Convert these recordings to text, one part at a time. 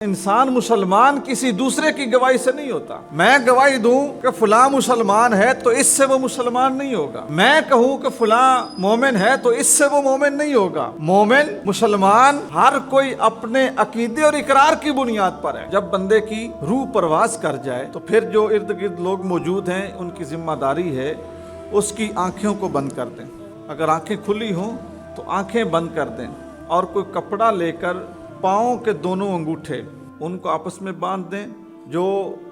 इंसान मुसलमान किसी दूसरे की गवाही से नहीं होता। मैं गवाही दूं कि फलां मुसलमान है तो इससे वो मुसलमान नहीं होगा। मैं कहूं कि फलां मोमिन है तो इससे वो मोमिन नहीं होगा। मोमिन मुसलमान हर कोई अपने अकीदे और इकरार की बुनियाद पर है। जब बंदे की रूह परवाज कर जाए तो फिर जो इर्द गिर्द लोग मौजूद हैं उनकी जिम्मेदारी है उसकी आंखों को बंद कर दें। अगर आंखें खुली हों तो आंखें बंद कर दें और कोई कपड़ा लेकर पाँव के दोनों अंगूठे उनको आपस में बांध दें। जो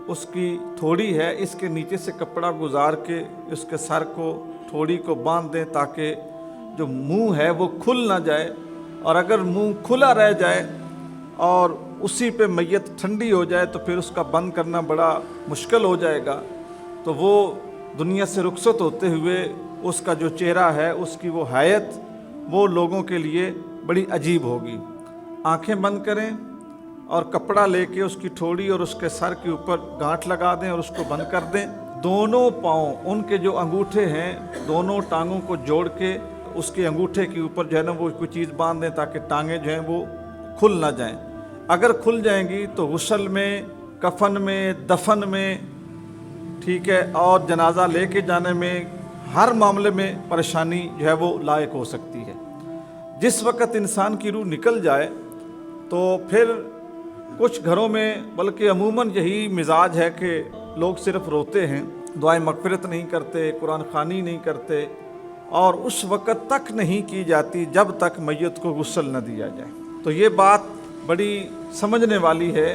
उसकी थोड़ी है इसके नीचे से कपड़ा गुजार के उसके सर को थोड़ी को बांध दें ताकि जो मुंह है वो खुल ना जाए। और अगर मुंह खुला रह जाए और उसी पे मैयत ठंडी हो जाए तो फिर उसका बंद करना बड़ा मुश्किल हो जाएगा। तो वो दुनिया से रुखसत होते हुए उसका जो चेहरा है उसकी वो हैयत वो लोगों के लिए बड़ी अजीब होगी। आंखें बंद करें और कपड़ा लेके उसकी ठोड़ी और उसके सर के ऊपर गांठ लगा दें और उसको बंद कर दें। दोनों पाँव उनके जो अंगूठे हैं दोनों टांगों को जोड़ के उसके अंगूठे के ऊपर जो है ना वो कोई चीज़ बांध दें ताकि टांगें जो हैं वो खुल ना जाएं। अगर खुल जाएंगी तो गुस्ल में, कफन में, दफन में, ठीक है, और जनाजा लेके जाने में हर मामले में परेशानी जो है वो लायक हो सकती है। जिस वक़्त इंसान की रूह निकल जाए तो फिर कुछ घरों में बल्कि अमूमन यही मिजाज है कि लोग सिर्फ रोते हैं, दुआएं मग़फ़िरत नहीं करते, कुरान ख़वानी नहीं करते और उस वक़्त तक नहीं की जाती जब तक मैयत को गुस्ल न दिया जाए। तो ये बात बड़ी समझने वाली है।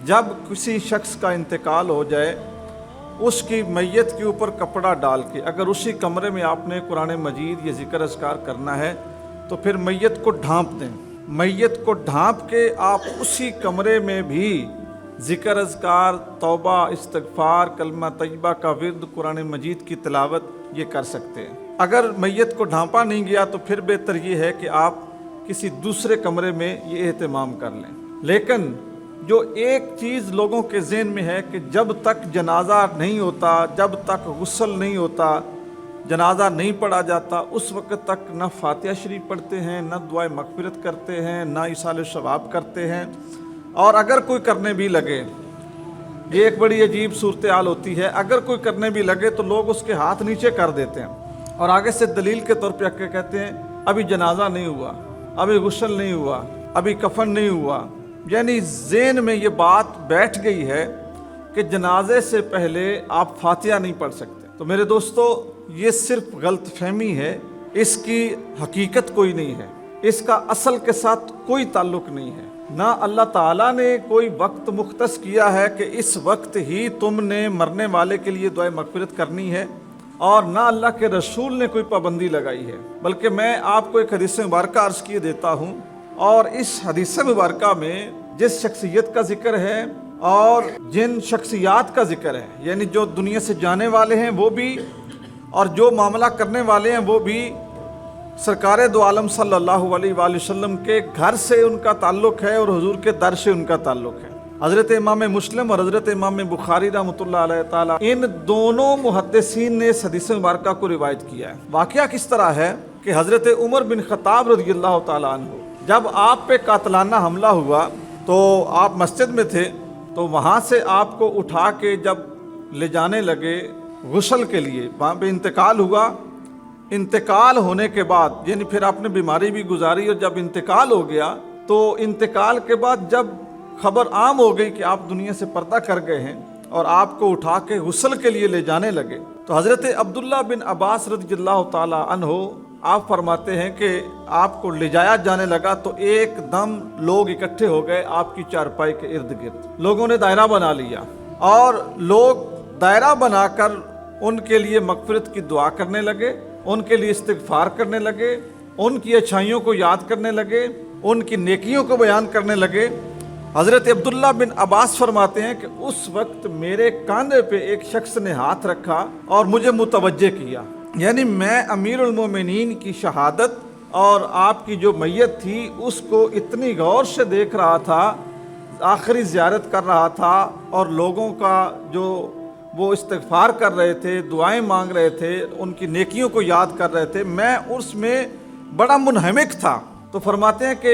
जब किसी शख्स का इंतकाल हो जाए उसकी मैयत के ऊपर कपड़ा डाल के अगर उसी कमरे में आपने कुरान मजीद या ज़िक्र अज़कार करना है तो फिर मैयत को ढांप दें। मैयत को ढांप के आप उसी कमरे में भी ज़िक्र अज़कार, तौबा, इस्तिग़फ़ार, कलमा तय्यबा का विर्द, कुरान मजीद की तिलावत ये कर सकते हैं। अगर मैयत को ढांपा नहीं गया तो फिर बेहतर ये है कि आप किसी दूसरे कमरे में ये एहतमाम कर लें। लेकिन जो एक चीज़ लोगों के ज़हन में है कि जब तक जनाजा नहीं होता, जब तक गुस्ल नहीं होता, जनाजा नहीं पढ़ा जाता, उस वक़्त तक न फातिहा शरीफ पढ़ते हैं, न दुआए मग़फ़िरत करते हैं, न इसाले सवाब करते हैं। और अगर कोई करने भी लगे, ये एक बड़ी अजीब सूरत हाल होती है, अगर कोई करने भी लगे तो लोग उसके हाथ नीचे कर देते हैं और आगे से दलील के तौर पे आके कहते हैं अभी जनाजा नहीं हुआ, अभी गुस्ल नहीं हुआ, अभी कफन नहीं हुआ। यानी ज़हन में ये बात बैठ गई है कि जनाजे से पहले आप फातिहा नहीं पढ़ सकते। तो मेरे दोस्तों ये सिर्फ गलत फहमी है, इसकी हकीकत कोई नहीं है, इसका असल के साथ कोई ताल्लुक़ नहीं है। ना अल्लाह ताला ने कोई वक्त मुख्तस किया है कि इस वक्त ही तुमने मरने वाले के लिए दुआ मग़फ़िरत करनी है और ना अल्लाह के रसूल ने कोई पाबंदी लगाई है। बल्कि मैं आपको एक हदीस मुबारक अर्ज़ किए देता हूँ और इस हदीस मुबारक में जिस शख्सियत का जिक्र है और जिन शख्सियात का जिक्र है, यानी जो दुनिया से जाने वाले हैं वो भी और जो मामला करने वाले हैं वो भी सरकार दो आलम सल्लल्लाहु अलैहि वसल्लम के घर से उनका ताल्लुक़ है और हुजूर के दर से उनका ताल्लुक़ है। हज़रत इमाम मुस्लिम और हज़रत इमाम बुखारी रहमतुल्लाह अलैहि ताला इन दोनों मुहद्दिसीन ने इस हदीस मुबारक को रिवायत किया है। वाक़या किस तरह है कि हज़रत उमर बिन ख़त्ताब रज़ियल्लाहु ताला अन्हु जब आप पे कातलाना हमला हुआ तो आप मस्जिद में थे, तो वहाँ से आपको उठा के जब ले जाने लगे गुस्ल के लिए, वहाँ पे इंतकाल हुआ। इंतकाल होने के बाद यानी फिर आपने बीमारी भी गुजारी और जब इंतकाल हो गया तो इंतकाल के बाद जब खबर आम हो गई कि आप दुनिया से पर्दा कर गए हैं और आपको उठा के गुस्ल के लिए ले जाने लगे तो हज़रत अब्दुल्ला बिन अब्बास रज़ियल्लाहु ताला अन्हु आप फरमाते हैं कि आपको ले जाया जाने लगा तो एकदम लोग इकट्ठे हो गए आपकी चारपाई के इर्द गिर्द। लोगों ने दायरा बना लिया और लोग दायरा बनाकर उनके लिए मग़फ़िरत की दुआ करने लगे, उनके लिए इस्तिग़फ़ार करने लगे, उनकी अच्छाइयों को याद करने लगे, उनकी नेकियों को बयान करने लगे। हज़रत अब्दुल्ला बिन अब्बास फरमाते हैं कि उस वक्त मेरे कांधे पे एक शख्स ने हाथ रखा और मुझे मुतवज्जे किया। यानी मैं अमीरुल मोमिनीन की शहादत और आपकी जो मैयत थी उसको इतनी गौर से देख रहा था, आखिरी ज़ियारत कर रहा था और लोगों का जो वो इस्तिग़फ़ार कर रहे थे, दुआएं मांग रहे थे, उनकी नेकियों को याद कर रहे थे। मैं उसमें बड़ा मुनहमिक था। تو فرماتے ہیں کہ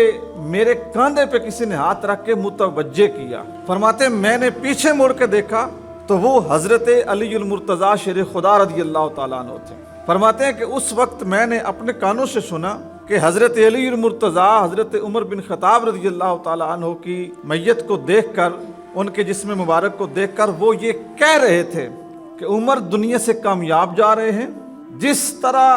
میرے کاندھے پہ کسی نے ہاتھ رکھ کے متوجہ کیا. فرماتے ہیں میں نے پیچھے مڑ کے دیکھا تو وہ حضرت علی المرتضیٰ شیر خدا رضی اللہ تعالیٰ عنہ تھے. فرماتے ہیں کہ اس وقت میں نے اپنے کانوں سے سنا کہ حضرت علی المرتضیٰ حضرت عمر بن خطاب رضی اللہ تعالیٰ عنہ کی میت کو دیکھ کر، ان کے جسم مبارک کو دیکھ کر وہ یہ کہہ رہے تھے کہ عمر دنیا سے کامیاب جا رہے ہیں. جس طرح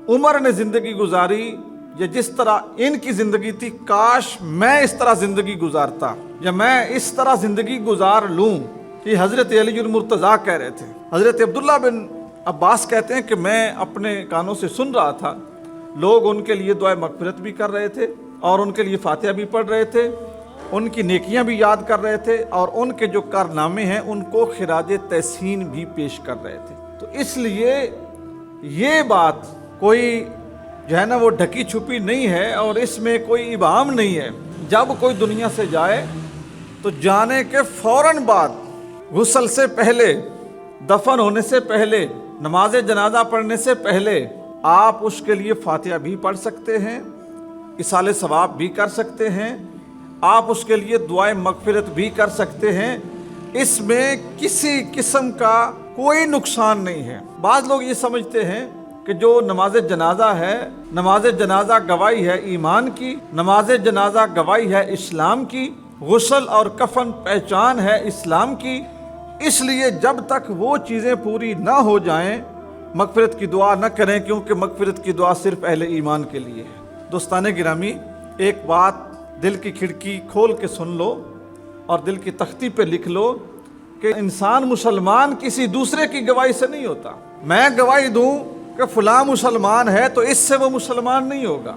عمر نے زندگی گزاری یا جس طرح ان کی زندگی تھی، کاش میں اس طرح زندگی گزارتا یا میں اس طرح زندگی گزار لوں. یہ حضرت علی المرتضیٰ کہہ رہے تھے. حضرت عبداللہ بن عباس کہتے ہیں کہ میں اپنے کانوں سے سن رہا تھا، لوگ ان کے لیے دعائے مغفرت بھی کر رہے تھے اور ان کے لیے فاتحہ بھی پڑھ رہے تھے، ان کی نیکیاں بھی یاد کر رہے تھے اور ان کے جو کارنامے ہیں ان کو خراج تحسین بھی پیش کر رہے تھے. تو اس لیے یہ بات کوئی جو ہے نا وہ ڈھکی چھپی نہیں ہے اور اس میں کوئی ابہام نہیں ہے. جب کوئی دنیا سے جائے تو جانے کے فوراً بعد، غسل سے پہلے، دفن ہونے سے پہلے، نماز جنازہ پڑھنے سے پہلے آپ اس کے لیے فاتحہ بھی پڑھ سکتے ہیں، اصال ثواب بھی کر سکتے ہیں، آپ اس کے لیے دعائیں مغفرت بھی کر سکتے ہیں. اس میں کسی قسم کا کوئی نقصان نہیں ہے. بعض لوگ یہ سمجھتے ہیں کہ جو نماز جنازہ ہے، نماز جنازہ گواہی ہے ایمان کی، نماز جنازہ گواہی ہے اسلام کی، غسل اور کفن پہچان ہے اسلام کی، اس لیے جب تک وہ چیزیں پوری نہ ہو جائیں مغفرت کی دعا نہ کریں، کیونکہ مغفرت کی دعا صرف اہل ایمان کے لیے ہے. دوستان گرامی، ایک بات دل کی کھڑکی کھول کے سن لو اور دل کی تختی پہ لکھ لو کہ انسان مسلمان کسی دوسرے کی گواہی سے نہیں ہوتا. میں گواہی دوں کہ فلاں مسلمان ہے تو اس سے وہ مسلمان نہیں ہوگا.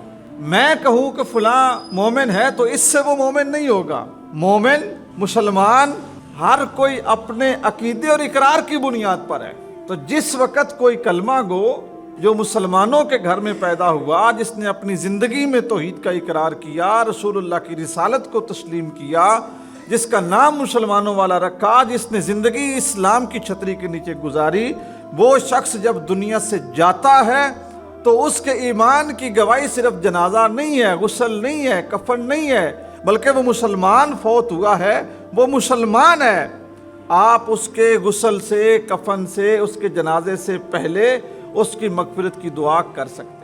میں کہوں کہ فلاں مومن ہے تو اس سے وہ مومن نہیں ہوگا. مومن، مسلمان، ہر کوئی اپنے عقیدے اور اقرار کی بنیاد پر ہے. تو جس وقت کوئی کلمہ گو جو مسلمانوں کے گھر میں پیدا ہوا، جس نے اپنی زندگی میں توحید کا اقرار کیا، رسول اللہ کی رسالت کو تسلیم کیا، جس کا نام مسلمانوں والا رکھا، جس نے زندگی اسلام کی چھتری کے نیچے گزاری، وہ شخص جب دنیا سے جاتا ہے تو اس کے ایمان کی گواہی صرف جنازہ نہیں ہے، غسل نہیں ہے، کفن نہیں ہے، بلکہ وہ مسلمان فوت ہوا ہے، وہ مسلمان ہے. آپ اس کے غسل سے، کفن سے، اس کے جنازے سے پہلے اس کی مغفرت کی دعا کر سکتے ہیں.